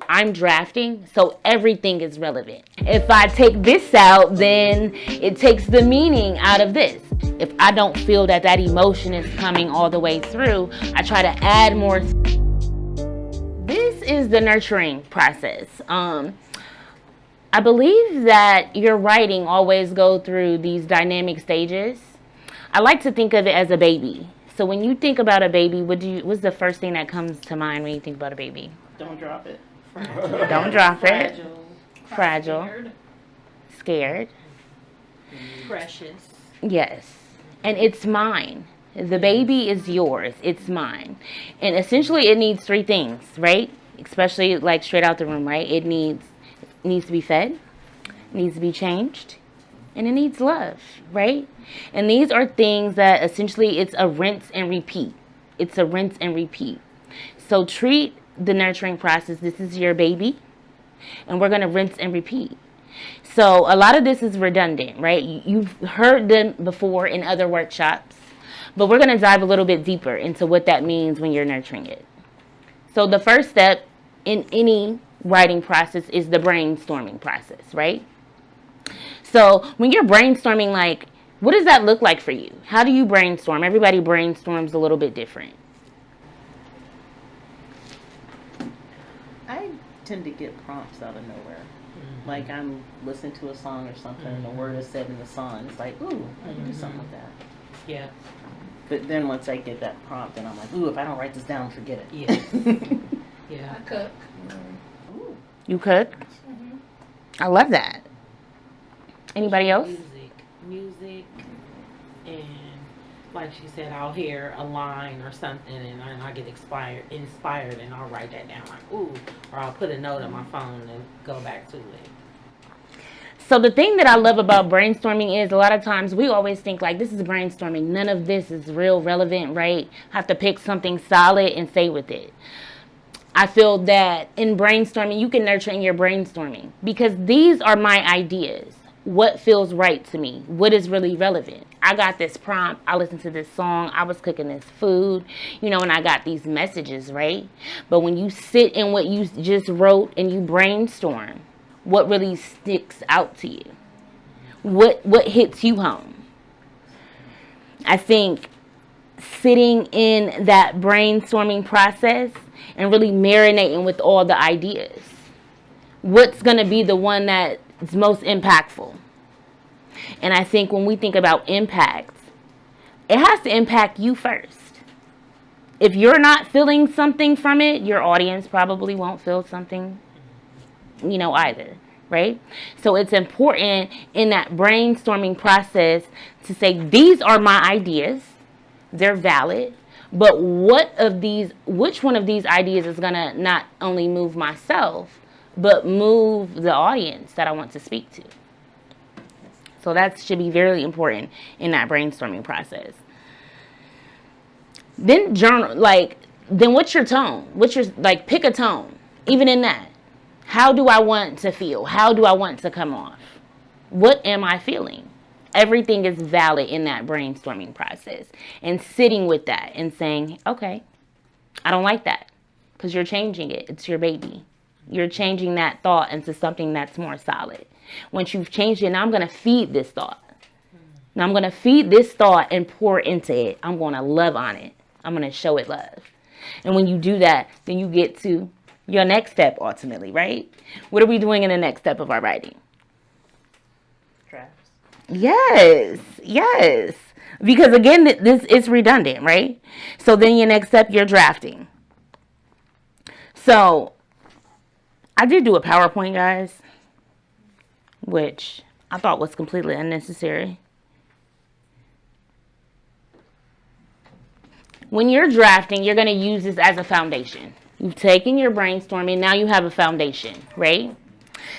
I'm drafting, so everything is relevant. If I take this out, then it takes the meaning out of this. If I don't feel that emotion is coming all the way through, I try to add more. This is the nurturing process. I believe that your writing always go through these dynamic stages. I like to think of it as a baby. So when you think about a baby, what's the first thing that comes to mind when you think about a baby? Don't drop it. Don't drop it. Fragile. Scared. Precious. Yes. And it's mine. The baby is yours. It's mine. And essentially it needs three things, right? Especially like straight out the room, right? It needs to be fed, it needs to be changed, and it needs love, right? And these are things that essentially it's a rinse and repeat. It's a rinse and repeat. So treat the nurturing process. This is your baby, and we're going to rinse and repeat. So a lot of this is redundant, right? You've heard them before in other workshops, but we're going to dive a little bit deeper into what that means when you're nurturing it. So the first step in any writing process is the brainstorming process, right? So when you're brainstorming, like, what does that look like for you? How do you brainstorm? Everybody brainstorms a little bit different. I tend to get prompts out of nowhere. Like I'm listening to a song or something, and the word is said in the song. It's like, ooh, I can do something with that. Yeah. But then once I get that prompt, then I'm like, ooh, if I don't write this down, forget it. Yeah. Yeah. I cook. Ooh. You cook? Mm-hmm. I love that. Anybody else? Music, and like she said, I'll hear a line or something, and I get inspired, and I'll write that down, like, ooh, or I'll put a note on my phone and go back to it. So the thing that I love about brainstorming is a lot of times we always think like this is brainstorming. None of this is real relevant, right? Have to pick something solid and stay with it. I feel that in brainstorming, you can nurture in your brainstorming because these are my ideas. What feels right to me? What is really relevant? I got this prompt. I listened to this song. I was cooking this food, and I got these messages, right? But when you sit in what you just wrote and you brainstorm, what really sticks out to you? What hits you home? I think sitting in that brainstorming process and really marinating with all the ideas. What's going to be the one that is most impactful? And I think when we think about impact, it has to impact you first. If you're not feeling something from it, your audience probably won't feel something, either, right? So it's important in that brainstorming process to say, these are my ideas. They're valid. But which one of these ideas is going to not only move myself, but move the audience that I want to speak to? So that should be very important in that brainstorming process. Then then what's your tone? Pick a tone. Even in that, how do I want to feel? How do I want to come off? What am I feeling? Everything is valid in that brainstorming process. And sitting with that and saying, okay, I don't like that. Because you're changing it. It's your baby. You're changing that thought into something that's more solid. Once you've changed it, now I'm going to feed this thought. Now I'm going to feed this thought and pour into it. I'm going to love on it. I'm going to show it love. And when you do that, then you get to your next step ultimately, right? What are we doing in the next step of our writing? Drafts. Yes. Because again, this is redundant, right? So then your next step, you're drafting. So I did do a PowerPoint, guys, which I thought was completely unnecessary. When you're drafting, you're going to use this as a foundation. You've taken your brainstorming, now you have a foundation, right?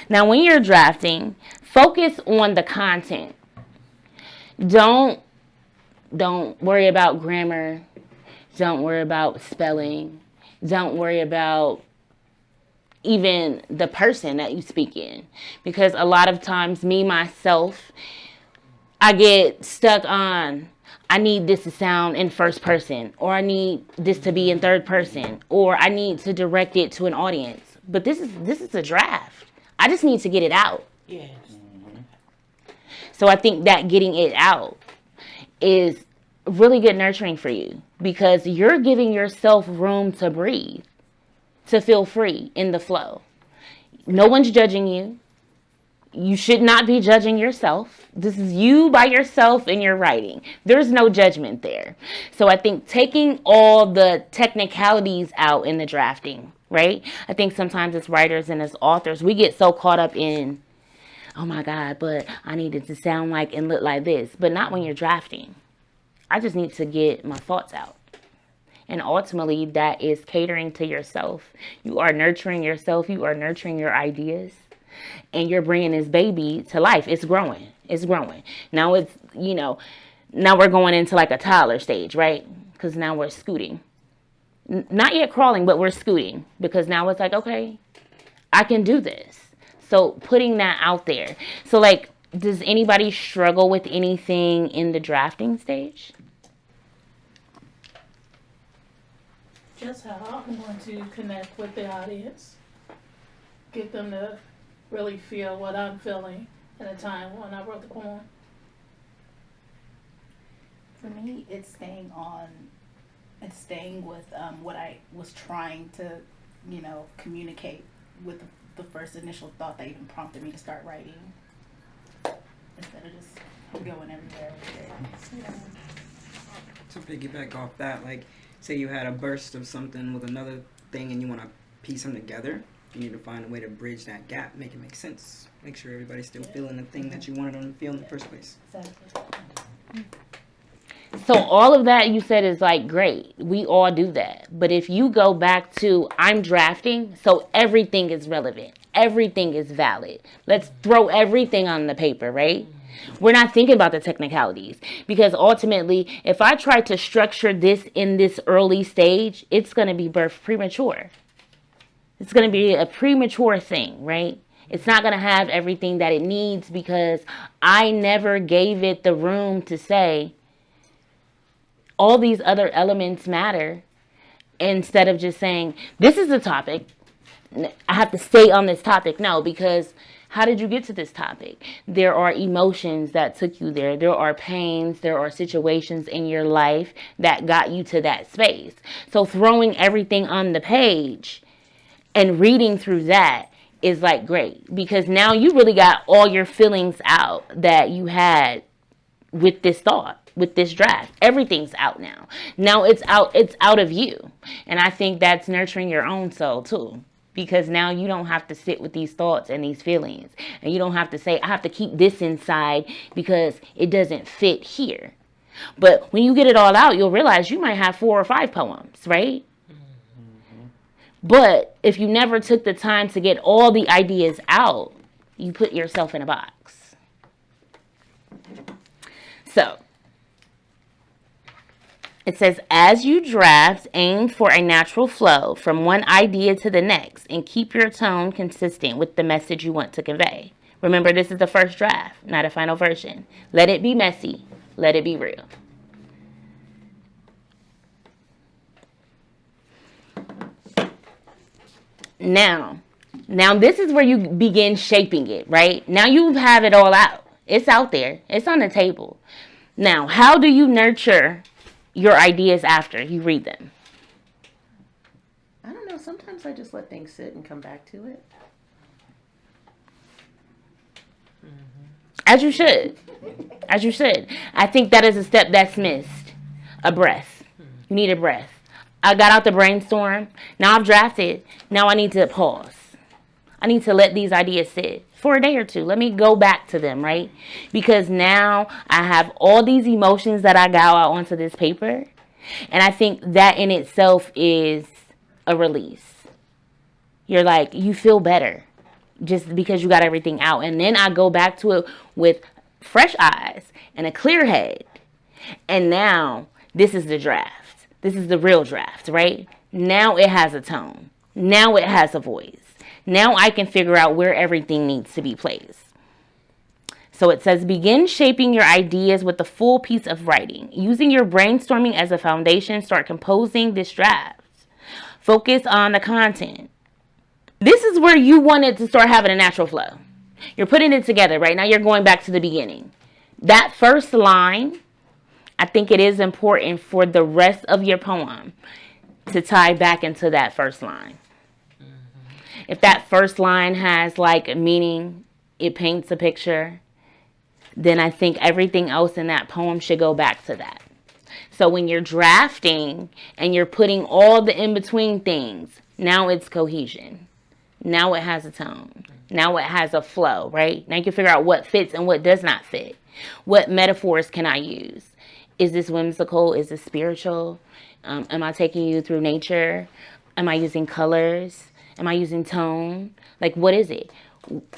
Now, when you're drafting, focus on the content. Don't worry about grammar. Don't worry about spelling. Don't worry about even the person that you speak in. Because a lot of times, myself, I get stuck on, I need this to sound in first person, or I need this to be in third person, or I need to direct it to an audience. but this is a draft. I just need to get it out. Yes. So I think that getting it out is really good nurturing for you, because you're giving yourself room to breathe, to feel free in the flow. No one's judging you. You should not be judging yourself. This is you by yourself in your writing. There's no judgment there. So I think taking all the technicalities out in the drafting, right? I think sometimes as writers and as authors, we get so caught up in, oh my God, but I need it to sound like and look like this. But not when you're drafting. I just need to get my thoughts out. And ultimately, that is catering to yourself. You are nurturing yourself. You are nurturing your ideas. And you're bringing this baby to life. It's growing. It's growing. Now it's, now we're going into like a toddler stage, right? Because now we're scooting. Not yet crawling, but we're scooting. Because now it's like, okay, I can do this. So putting that out there. So like, does anybody struggle with anything in the drafting stage? Just how I'm going to connect with the audience. Get them to really feel what I'm feeling at a time when I wrote the poem. For me, it's staying with what I was trying to, communicate with the first initial thought that even prompted me to start writing, instead of just going everywhere with it. To piggyback off that, like, say you had a burst of something with another thing and you want to piece them together, you need to find a way to bridge that gap, make it make sense. Make sure everybody's still feeling the thing that you wanted them to feel in the first place. Exactly. So all of that you said is like great. We all do that. But if you go back to I'm drafting, so everything is relevant. Everything is valid. Let's throw everything on the paper, right? We're not thinking about the technicalities, because ultimately, if I try to structure this in this early stage, it's going to be birth premature. It's going to be a premature thing, right? It's not going to have everything that it needs, because I never gave it the room to say all these other elements matter, instead of just saying, this is the topic, I have to stay on this topic. No, because how did you get to this topic? There are emotions that took you there. There are pains. There are situations in your life that got you to that space. So throwing everything on the page and reading through that is like great, because now you really got all your feelings out that you had with this thought, with this draft. Everything's out now. Now it's out of you. And I think that's nurturing your own soul too. Because now you don't have to sit with these thoughts and these feelings. And you don't have to say, I have to keep this inside because it doesn't fit here. But when you get it all out, you'll realize you might have 4 or 5 poems, right? Mm-hmm. But if you never took the time to get all the ideas out, you put yourself in a box. So, it says, as you draft, aim for a natural flow from one idea to the next and keep your tone consistent with the message you want to convey. Remember, this is the first draft, not a final version. Let it be messy. Let it be real. Now this is where you begin shaping it, right? Now you have it all out. It's out there. It's on the table. Now, how do you nurture your ideas after you read them? I don't know. Sometimes I just let things sit and come back to it. As you should. As you should. I think that is a step that's missed. A breath. You need a breath. I got out the brainstorm. Now I've drafted. Now I need to pause. I need to let these ideas sit for a day or two. Let me go back to them, right? Because now I have all these emotions that I got out onto this paper. And I think that in itself is a release. You're like, you feel better just because you got everything out. And then I go back to it with fresh eyes and a clear head. And now this is the draft. This is the real draft, right? Now it has a tone. Now it has a voice. Now I can figure out where everything needs to be placed. So it says, begin shaping your ideas with the full piece of writing. Using your brainstorming as a foundation, start composing this draft. Focus on the content. This is where you want it to start having a natural flow. You're putting it together, right? Now you're going back to the beginning. That first line, I think it is important for the rest of your poem to tie back into that first line. If that first line has like meaning, it paints a picture, then I think everything else in that poem should go back to that. So when you're drafting and you're putting all the in-between things, now it's cohesion. Now it has a tone. Now it has a flow, right? Now you can figure out what fits and what does not fit. What metaphors can I use? Is this whimsical? Is this spiritual? Am I taking you through nature? Am I using colors? Am I using tone? Like, what is it?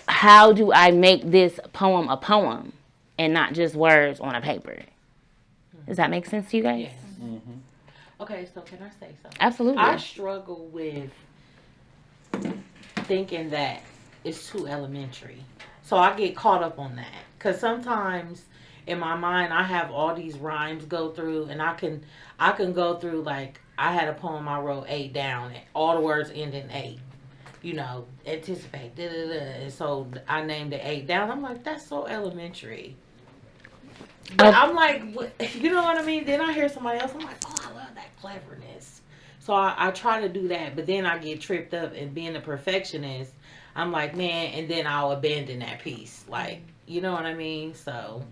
How do I make this poem a poem and not just words on a paper? Does that make sense to you guys? Yes. Okay, so can I say something? Absolutely. I struggle with thinking that it's too elementary. So I get caught up on that. Because sometimes in my mind I have all these rhymes go through, and I can go through, like, I had a poem I wrote 8 down, and all the words end in 8. You know, anticipate, da da da. And so I named it 8 down. I'm like, that's so elementary. But I'm like, what, you know what I mean? Then I hear somebody else, I'm like, oh, I love that cleverness. So I try to do that, but then I get tripped up, and being a perfectionist, I'm like, man, and then I'll abandon that piece. Like, you know what I mean? So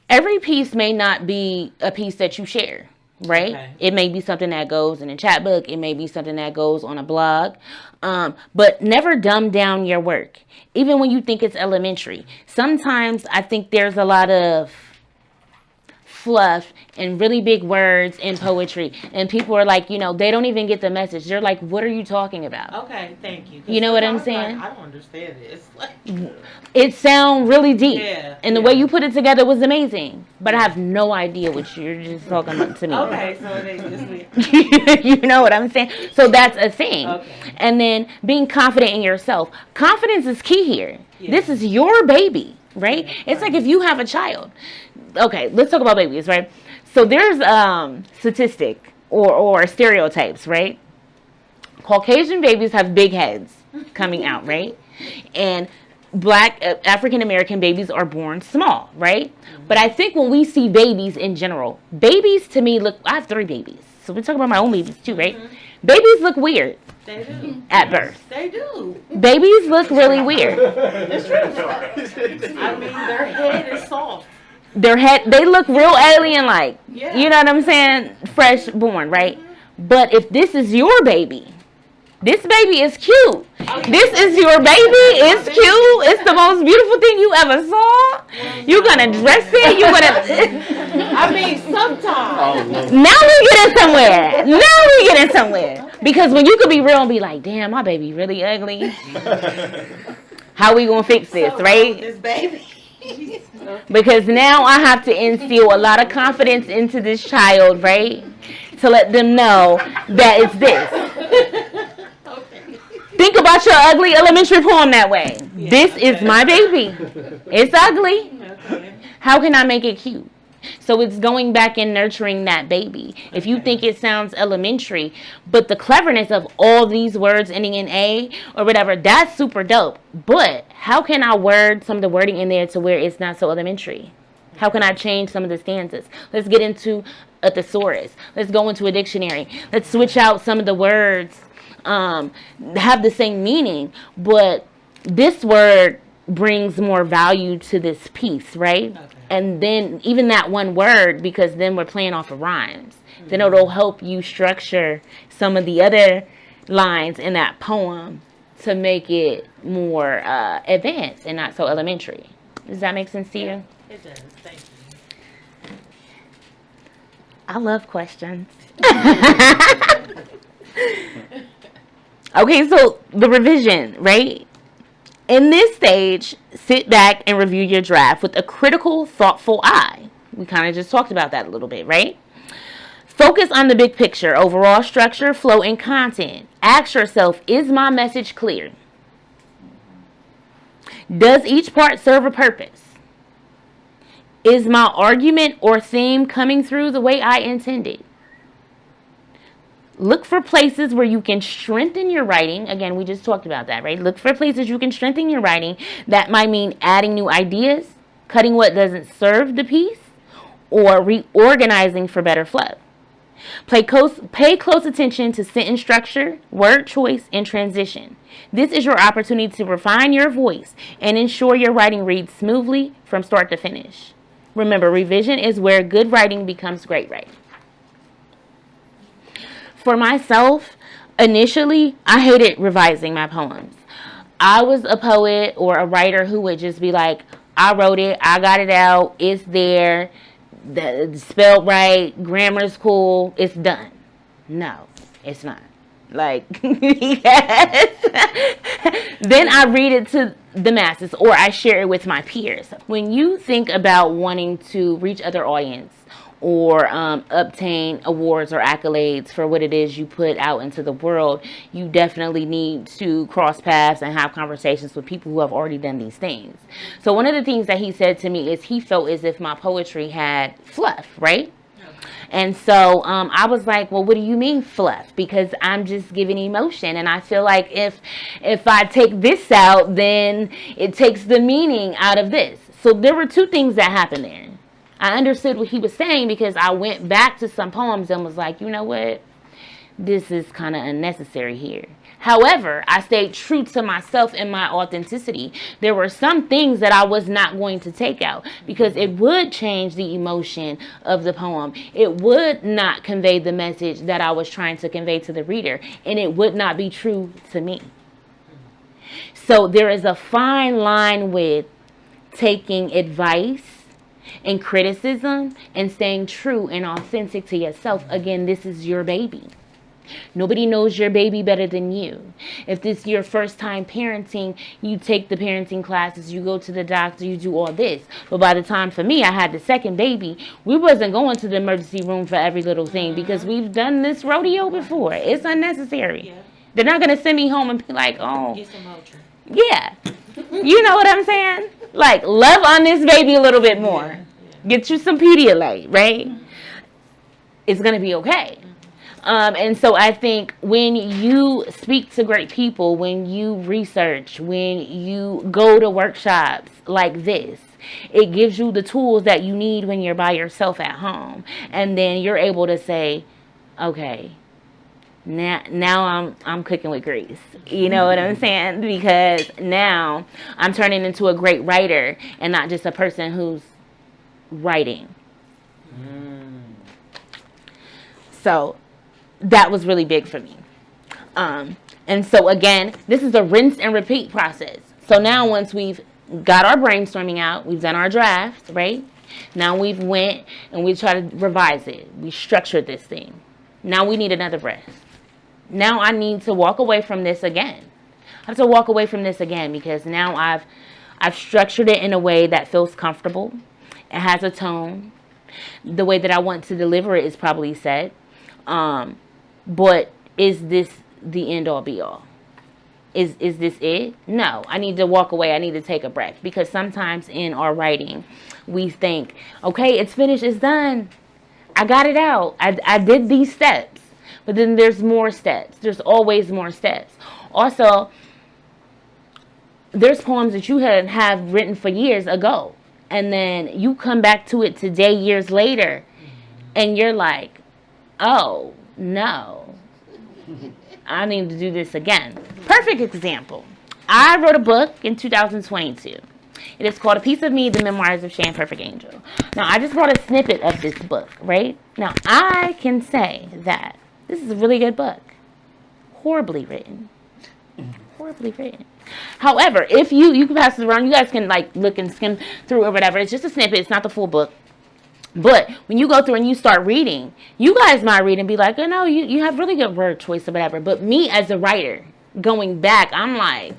every piece may not be a piece that you share, right? Okay. It may be something that goes in a chat book. It may be something that goes on a blog. But never dumb down your work, even when you think it's elementary. Sometimes I think there's a lot of fluff and really big words in poetry, and people are like, you know, they don't even get the message. They're like, what are you talking about? okay, thank you. You know what I'm Sometimes, saying? like, I don't understand this. Like, It sounds really deep, Yeah, and the yeah. way you put it together was amazing, but I have no idea what you're just talking about to me. okay, so it ain't just me. You know what I'm saying? So that's a thing. Okay. And then being confident in yourself. Confidence is key here. Yeah. This is your baby, right? Yeah, It's right. like if you have a child. Okay, let's talk about babies, right? So there's statistic or stereotypes, right? Caucasian babies have big heads coming out, right? And Black African American babies are born small, right? But I think when we see babies in general, babies to me look, I have 3 babies. So we're talking about my own babies too, right? Babies look weird They do. at birth. They do. Babies look really weird. It's true. I mean, their head is soft. Their head, they look real alien-like. Yeah. You know what I'm saying? Fresh born, right? But if this is your baby, this baby is cute. This is your baby. It's cute. It's the most beautiful thing you ever saw. You're gonna dress it. You're gonna. I mean, sometimes. Now we getting somewhere. Now we getting somewhere. Because when you could be real and be like, damn, my baby really ugly. How we gonna fix this, right? This baby. Because now I have to instill a lot of confidence into this child, right? To let them know that it's this. Think about your ugly elementary poem that way. Yeah, This is my baby. It's ugly. Okay. How can I make it cute? So it's going back and nurturing that baby. If you think it sounds elementary, but the cleverness of all these words ending in A or whatever, that's super dope. But how can I word some of the wording in there to where it's not so elementary? How can I change some of the stanzas? Let's get into a thesaurus. Let's go into a dictionary. Let's switch out some of the words, have the same meaning, but this word brings more value to this piece, right? Okay. And then even that one word, because then we're playing off of rhymes, then it'll help you structure some of the other lines in that poem to make it more advanced and not so elementary. Does that make sense to you? It does. Thank you. I love questions. Okay, so the revision, right? In this stage, sit back and review your draft with a critical, thoughtful eye. We kind of just talked about that a little bit, right? Focus on the big picture, overall structure, flow, and content. Ask yourself, is my message clear? Does each part serve a purpose? Is my argument or theme coming through the way I intended? Look for places where you can strengthen your writing. Again, we just talked about that, right? Look for places you can strengthen your writing. That might mean adding new ideas, cutting what doesn't serve the piece, or reorganizing for better flow. Pay close attention to sentence structure, word choice, and transition. This is your opportunity to refine your voice and ensure your writing reads smoothly from start to finish. Remember, revision is where good writing becomes great writing. For myself, initially, I hated revising my poems. I was a poet or a writer who would just be like, I wrote it, I got it out, it's there, spelled right, grammar's cool, it's done. No, it's not. Like, yes. Then I read it to the masses or I share it with my peers. When you think about wanting to reach other audience or obtain awards or accolades for what it is you put out into the world, you definitely need to cross paths and have conversations with people who have already done these things. So one of the things that he said to me is he felt as if my poetry had fluff, right? And so I was like, well, what do you mean fluff? Because I'm just giving emotion. And I feel like if I take this out, then it takes the meaning out of this. So there were two things that happened there. I understood what he was saying because I went back to some poems and was like, you know what? This is kind of unnecessary here. However, I stayed true to myself and my authenticity. There were some things that I was not going to take out because it would change the emotion of the poem. It would not convey the message that I was trying to convey to the reader, and it would not be true to me. So there is a fine line with taking advice and criticism and staying true and authentic to yourself. Again, this is your baby. Nobody knows your baby better than you. If this is your first time parenting, you take the parenting classes, you go to the doctor, you do all this. But by the time for me, I had the second baby, we wasn't going to the emergency room for every little thing because we've done this rodeo before. It's unnecessary. Yeah. They're not going to send me home and be like, oh, Get some Motrin. yeah. You know what I'm saying? Like, love on this baby a little bit more. Get you some Pedialyte, right? It's going to be okay. And so I think when you speak to great people, when you research, when you go to workshops like this, it gives you the tools that you need when you're by yourself at home. And then you're able to say, okay, now I'm cooking with grease. You know what I'm saying? Because now I'm turning into a great writer and not just a person who's writing. So that was really big for me. And so again, this is a rinse and repeat process. So now once we've got our brainstorming out, we've done our draft, right? Now we've went and we try to revise it. We structured this thing. Now we need another breath. Now I need to walk away from this again. I have to walk away from this again because now I've structured it in a way that feels comfortable. It has a tone. The way that I want to deliver it is probably set. But is this the end all be all? Is this it? No, I need to walk away. I need to take a breath because sometimes in our writing, we think, okay, it's finished. It's done. I got it out. I did these steps, but then there's more steps. There's always more steps. Also, there's poems that you have written for years ago, and then you come back to it today, years later, and you're like, oh, no, I need to do this again. Perfect example. I wrote a book in 2022. It is called A Piece of Me, The Memoirs of Shea and Perfect Angel. Now, I just brought a snippet of this book, right? Now, I can say that this is a really good book. Horribly written. Horribly written. However, if you can pass it around, you guys can like look and skim through or whatever. It's just a snippet. It's not the full book. But when you go through and you start reading, you guys might read and be like, oh, no, you have really good word choice or whatever. But me as a writer, going back, I'm like,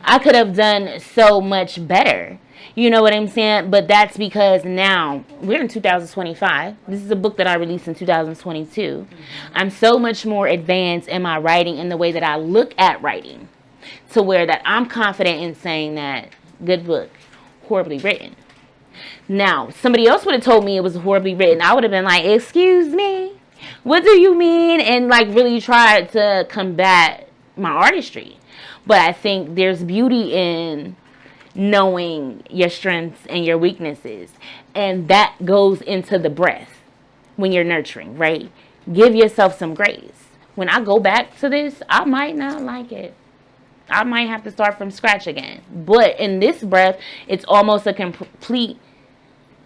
I could have done so much better. You know what I'm saying? But that's because now we're in 2025. This is a book that I released in 2022. I'm so much more advanced in my writing and the way that I look at writing to where that I'm confident in saying that good book, horribly written. Now, somebody else would have told me it was horribly written. I would have been like, excuse me. What do you mean? And like really tried to combat my artistry. But I think there's beauty in knowing your strengths and your weaknesses. And that goes into the breath when you're nurturing, right? Give yourself some grace. When I go back to this, I might not like it. I might have to start from scratch again. But in this breath, it's almost a complete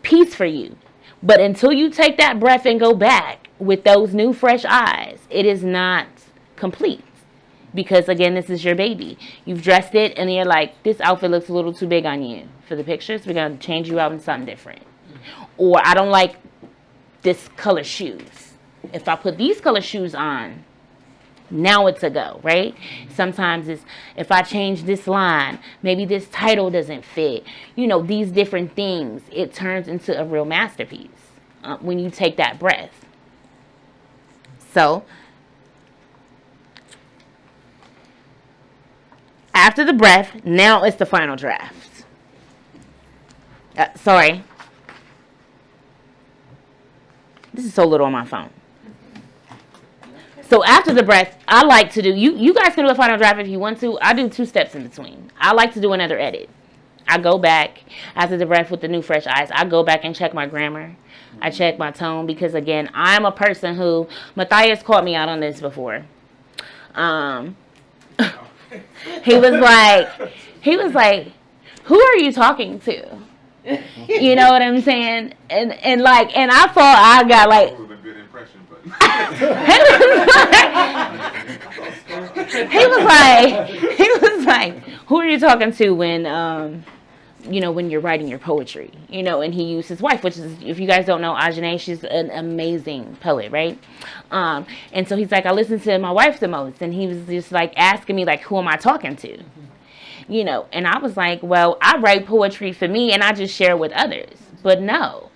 peace for you. But until you take that breath and go back with those new fresh eyes, it is not complete. Because again, this is your baby. You've dressed it and you're like, this outfit looks a little too big on you for the pictures. We're going to change you out in something different. Or I don't like this color shoes. If I put these color shoes on, now it's a go, right? Sometimes it's, if I change this line, maybe this title doesn't fit. You know, these different things, it turns into a real masterpiece when you take that breath. So, after the breath, now it's the final draft. Sorry. This is so little on my phone. So after the breath, I like to do, you guys can do a final draft if you want to. I do 2 steps in between. I like to do another edit. I go back after the breath with the new fresh eyes. I go back and check my grammar. I check my tone because, again, I'm a person who, Matthias caught me out on this before. He was like, who are you talking to? You know what I'm saying? And I thought I got like, That was a good impression, but he was like, who are you talking to when when you're writing your poetry, and he used his wife, which is, if you guys don't know, Ajane, she's an amazing poet, right? And so he's like, I listen to my wife the most, and he was just like asking me like, who am I talking to? And I was like, well, I write poetry for me and I just share it with others. But no,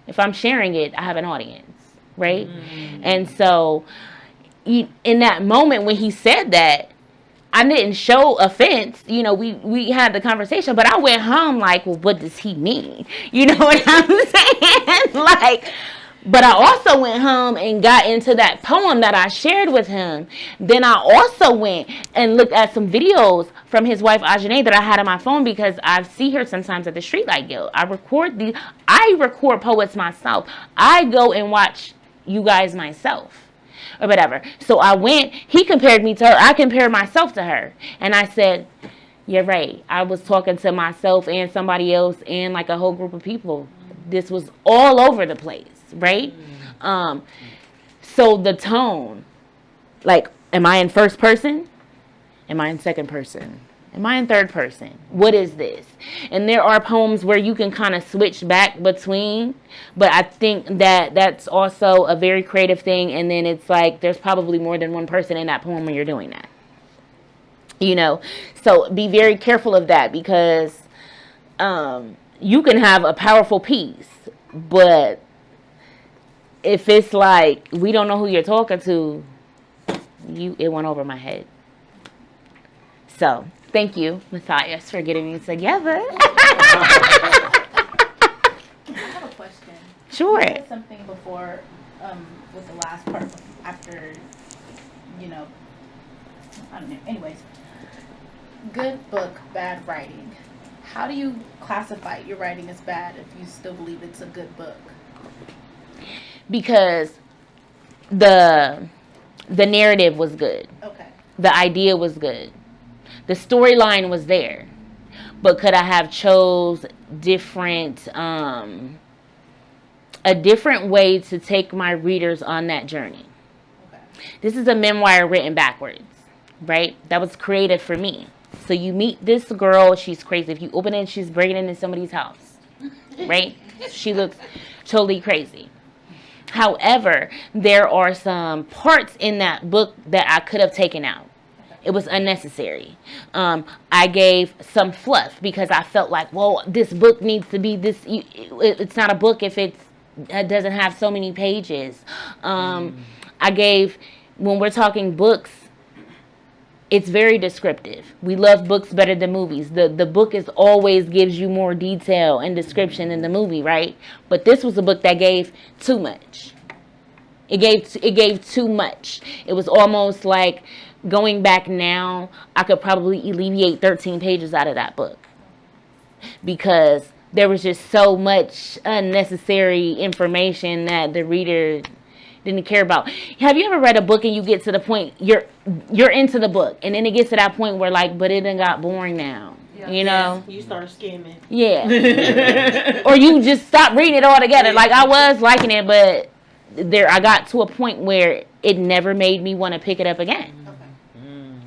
if I'm sharing it, I have an audience, right? Mm-hmm. And so in that moment when he said that, I didn't show offense. We had the conversation, but I went home like, well, what does he mean? You know what I'm saying? But I also went home and got into that poem that I shared with him. Then I also went and looked at some videos from his wife, Ajane, that I had on my phone because I see her sometimes at the Streetlight Guild. I record poets myself. I go and watch you guys myself or whatever. So I went, he compared me to her. I compared myself to her. And I said, you're right. I was talking to myself and somebody else and like a whole group of people. This was all over the place. Right? So the tone, like, am I in first person? Am I in second person? Am I in third person? What is this? And there are poems where you can kind of switch back between, but I think that that's also a very creative thing. And then it's like, there's probably more than one person in that poem when you're doing that. So be very careful of that because you can have a powerful piece, but if it's like, we don't know who you're talking to, it went over my head. So, thank you, Matthias, for getting me together. I have a question. Sure. You said something before with the last part after, I don't know. Anyways, good book, bad writing. How do you classify your writing as bad if you still believe it's a good book? Because the narrative was good. Okay. The idea was good. The storyline was there. But could I have chose different a different way to take my readers on that journey? Okay. This is a memoir written backwards, right? That was created for me. So you meet this girl, she's crazy. If you open it, she's breaking into somebody's house, right? She looks totally crazy. However, there are some parts in that book that I could have taken out. It was unnecessary. I gave some fluff because I felt like, well, this book needs to be this. It's not a book if it doesn't have so many pages. I gave, when we're talking books, it's very descriptive. We love books better than movies. The book is always gives you more detail and description than the movie, right? But this was a book that gave too much It gave too much. It was almost like going back now, I could probably alleviate 13 pages out of that book because there was just so much unnecessary information that the reader didn't care about. Have you ever read a book and you get to the point you're into the book and then it gets to that point where like, but it done got boring now. You know? You start skimming. Yeah. Or you just stop reading it all together. Like I was liking it, but I got to a point where it never made me want to pick it up again. Okay.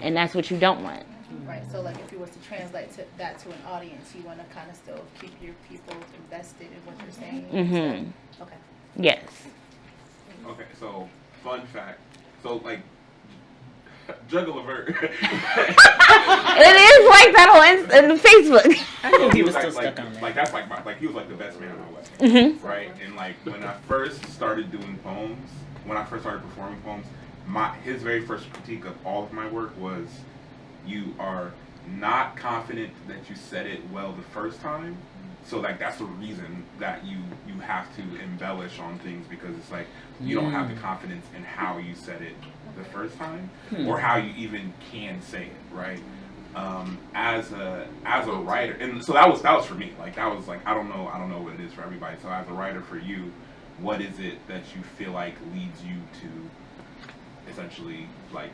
And that's what you don't want. Right. So like if you was to translate that to an audience, you want to kind of still keep your people invested in what you're saying. Mm-hmm. Okay. Yes. Okay, so fun fact. So like juggle alert. It is like that on Facebook. I knew he He was was still like, stuck on that. like that's like my he was like the best man in my life. Mm-hmm. Right? And like when I first started doing poems, when I first started performing poems, his very first critique of all of my work was you are not confident that you said it well the first time. So like that's the reason that you have to embellish on things because it's like you don't have the confidence in how you said it the first time or how you even can say it, right? As a writer, and so that was for me. Like that was like I don't know what it is for everybody. So as a writer for you, what is it that you feel like leads you to essentially like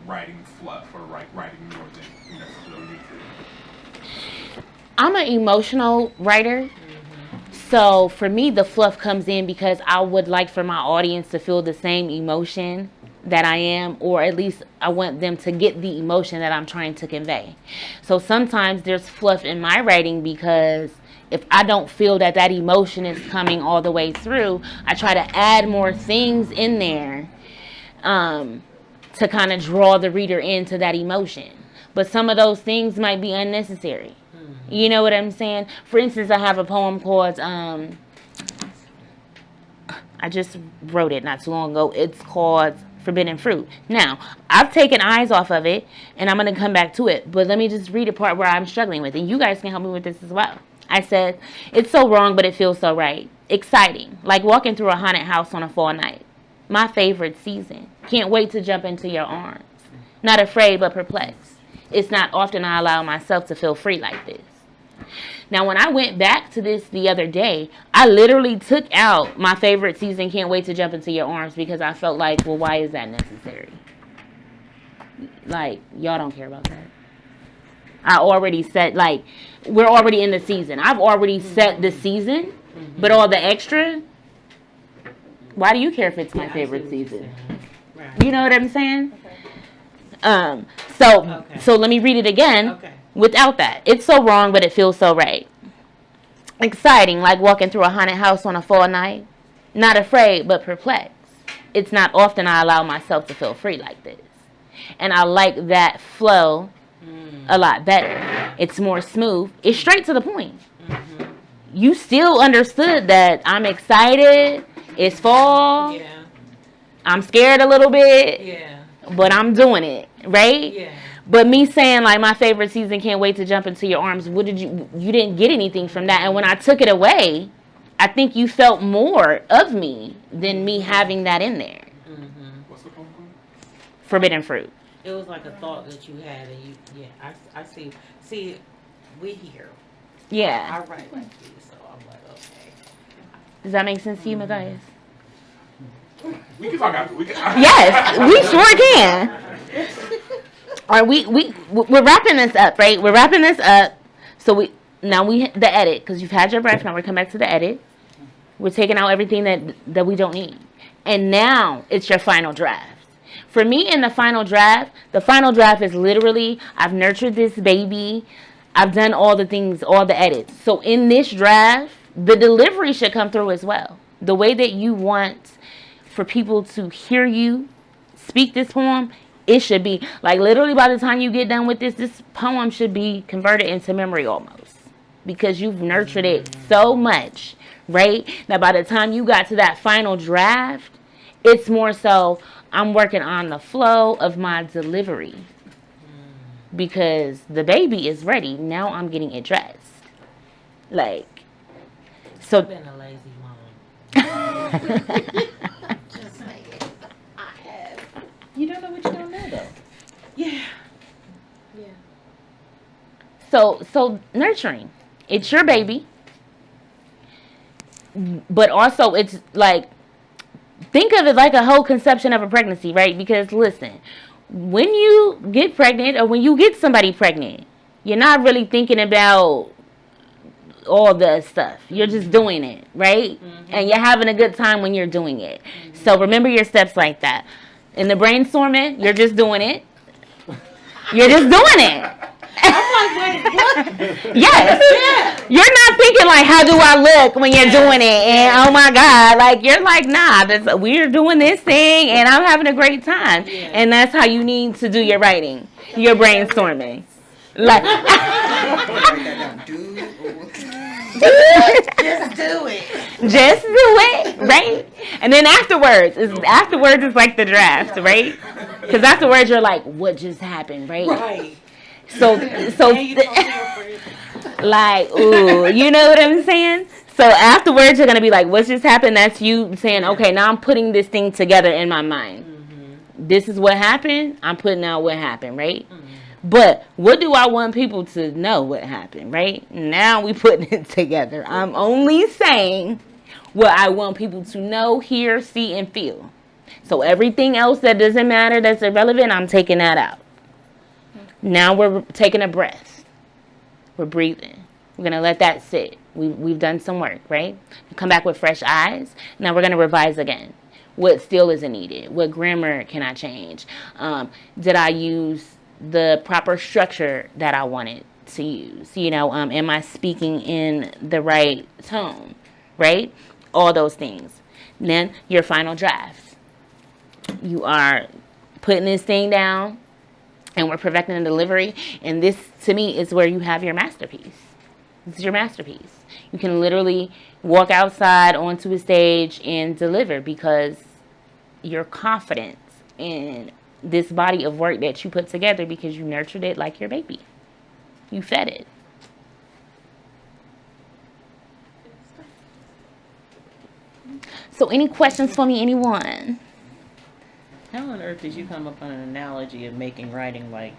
writing fluff or like writing more than you necessarily need to? I'm an emotional writer. So for me, the fluff comes in because I would like for my audience to feel the same emotion that I am, or at least I want them to get the emotion that I'm trying to convey. So sometimes there's fluff in my writing because if I don't feel that emotion is coming all the way through, I try to add more things in there to kind of draw the reader into that emotion. But some of those things might be unnecessary. You know what I'm saying? For instance, I have a poem called, I just wrote it not too long ago. It's called Forbidden Fruit. Now, I've taken eyes off of it, and I'm going to come back to it. But let me just read a part where I'm struggling with it. And you guys can help me with this as well. I said, it's so wrong, but it feels so right. Exciting, like walking through a haunted house on a fall night. My favorite season. Can't wait to jump into your arms. Not afraid, but perplexed. It's not often I allow myself to feel free like this. Now, when I went back to this the other day, I literally took out my favorite season, can't wait to jump into your arms, because I felt like, well, why is that necessary? Like, y'all don't care about that. I already said, like, we're already in the season. I've already set the season, but all the extra, why do you care if it's my favorite season? Right. You know what I'm saying? So let me read it again. Okay. Without that. It's so wrong, but it feels so right. Exciting, like walking through a haunted house on a fall night. Not afraid, but perplexed. It's not often I allow myself to feel free like this. And I like that flow a lot better. It's more smooth. It's straight to the point. You still understood that I'm excited. It's fall. Yeah. I'm scared a little bit. Yeah. But I'm doing it, right? Yeah. But me saying like my favorite season, can't wait to jump into your arms, what did you didn't get anything from that. And when I took it away, I think you felt more of me than me having that in there. What's the poem called? Forbidden Fruit. It was like a thought that you had, and you, yeah, I see. See, we here. Yeah. I write like you, so I'm like, okay. Does that make sense to you, Matthias? We can talk after. We can. Yes, we sure can. All right, we're wrapping this up, right? We're wrapping this up. So the edit, because you've had your breath. Now we're coming back to the edit. We're taking out everything that we don't need, and now it's your final draft. For me, in the final draft is literally I've nurtured this baby. I've done all the things, all the edits. So in this draft, the delivery should come through as well. The way that you want for people to hear you speak this poem, it should be like literally by the time you get done with this poem should be converted into memory almost, because you've nurtured it so much, right? That by the time you got to that final draft, it's more so I'm working on the flow of my delivery, because the baby is ready. Now I'm getting it dressed. Like, so I've been a lazy mom. Just make it. You don't know what you don't know, though. Yeah. So nurturing. It's your baby. But also it's like, think of it like a whole conception of a pregnancy, right? Because listen, when you get pregnant or when you get somebody pregnant, you're not really thinking about all the stuff. You're just doing it, right? And you're having a good time when you're doing it. So remember your steps like that. In the brainstorming, you're just doing it. You're just doing it. I'm like, wait, what? Yes. You're not thinking like, how do I look when you're doing it? And oh my God, like you're like, nah, we're doing this thing and I'm having a great time. Yeah. And that's how you need to do your writing, your brainstorming. Like, Write that down, dude. Just do it. just do it, right? And then afterwards is like the draft, right? Because afterwards you're like, what just happened, right? Right. So like, ooh, you know what I'm saying? So afterwards you're gonna be like, what's just happened? That's you saying, okay, now I'm putting this thing together in my mind. This is what happened. I'm putting out what happened, right? But what do I want people to know what happened, right? Now we putting it together. I'm only saying what I want people to know, hear, see, and feel. So everything else that doesn't matter, that's irrelevant, I'm taking that out. Now we're taking a breath. We're breathing. We're going to let that sit. We've done some work, right? Come back with fresh eyes. Now we're going to revise again. What still isn't needed? What grammar can I change? Did I use the proper structure that I wanted to use? You know, am I speaking in the right tone, right? All those things. And then your final draft. You are putting this thing down and we're perfecting the delivery. And this, to me, is where you have your masterpiece. This is your masterpiece. You can literally walk outside onto a stage and deliver because your confidence in this body of work that you put together because you nurtured it like your baby. You fed it. So any questions for me, anyone? How on earth did you come up with an analogy of making writing like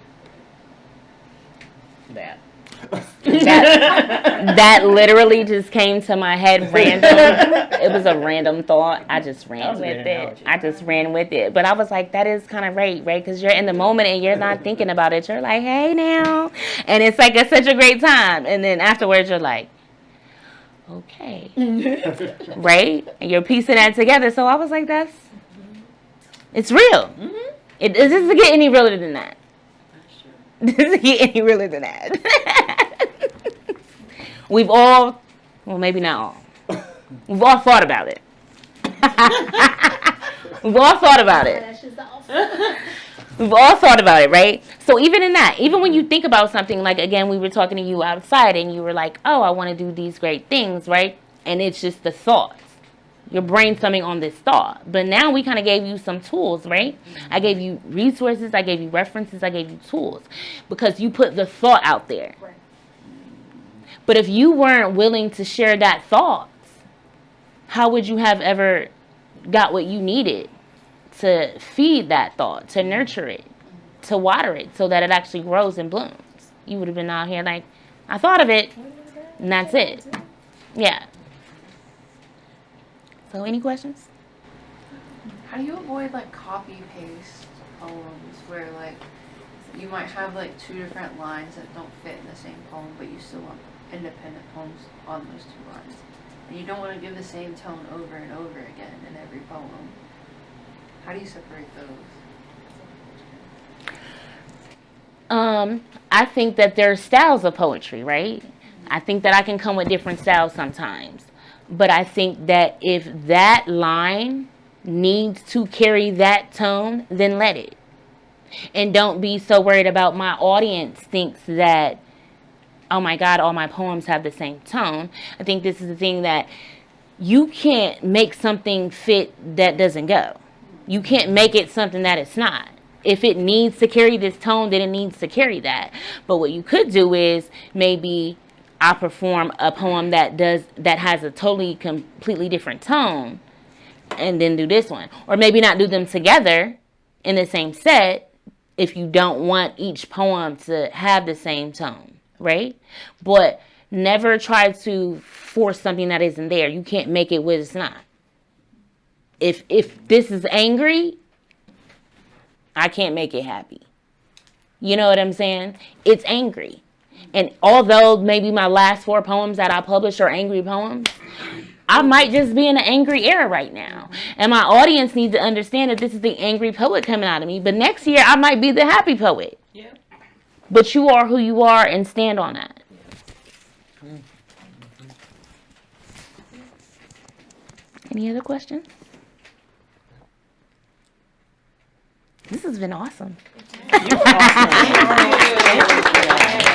that? That literally just came to my head random. It was a random thought. I just ran with it. But I was like, that is kind of right? Because you're in the moment and you're not thinking about it. You're like, hey now. And it's like such a great time. And then afterwards you're like, okay. Right? And you're piecing that together. So I was like, it's real. It doesn't get any realer than that. It doesn't get any realer than that. We've all, well, maybe not all. We've all thought about it. We've all thought about it. We've all thought about it, right? So even in that, even when you think about something, like, again, we were talking to you outside and you were like, oh, I want to do these great things, right? And it's just the thoughts. You're brainstorming on this thought. But now we kind of gave you some tools, right? I gave you resources. I gave you references. I gave you tools. Because you put the thought out there. Right. But if you weren't willing to share that thought, how would you have ever got what you needed to feed that thought, to nurture it, to water it so that it actually grows and blooms? You would have been out here like, I thought of it, and that's it. Yeah. So any questions? How do you avoid like copy paste poems where like you might have like two different lines that don't fit in the same poem, but you still want independent poems on those two lines? And you don't want to give the same tone over and over again in every poem. How do you separate those? I think that there's styles of poetry, right? I think that I can come with different styles sometimes. But I think that if that line needs to carry that tone, then let it. And don't be so worried about my audience thinks that, oh my God, all my poems have the same tone. I think this is the thing that you can't make something fit that doesn't go. You can't make it something that it's not. If it needs to carry this tone, then it needs to carry that. But what you could do is maybe I perform a poem that has a totally, completely different tone and then do this one. Or maybe not do them together, in the same set if you don't want each poem to have the same tone, right? But never try to force something that isn't there. You can't make it what it's not. If this is angry, I can't make it happy. You know what I'm saying? It's angry. And although maybe my last 4 poems that I published are angry poems, I might just be in an angry era right now. And my audience needs to understand that this is the angry poet coming out of me. But next year, I might be the happy poet. Yeah. But you are who you are and stand on that. Any other questions? This has been awesome. You're awesome. Thank you.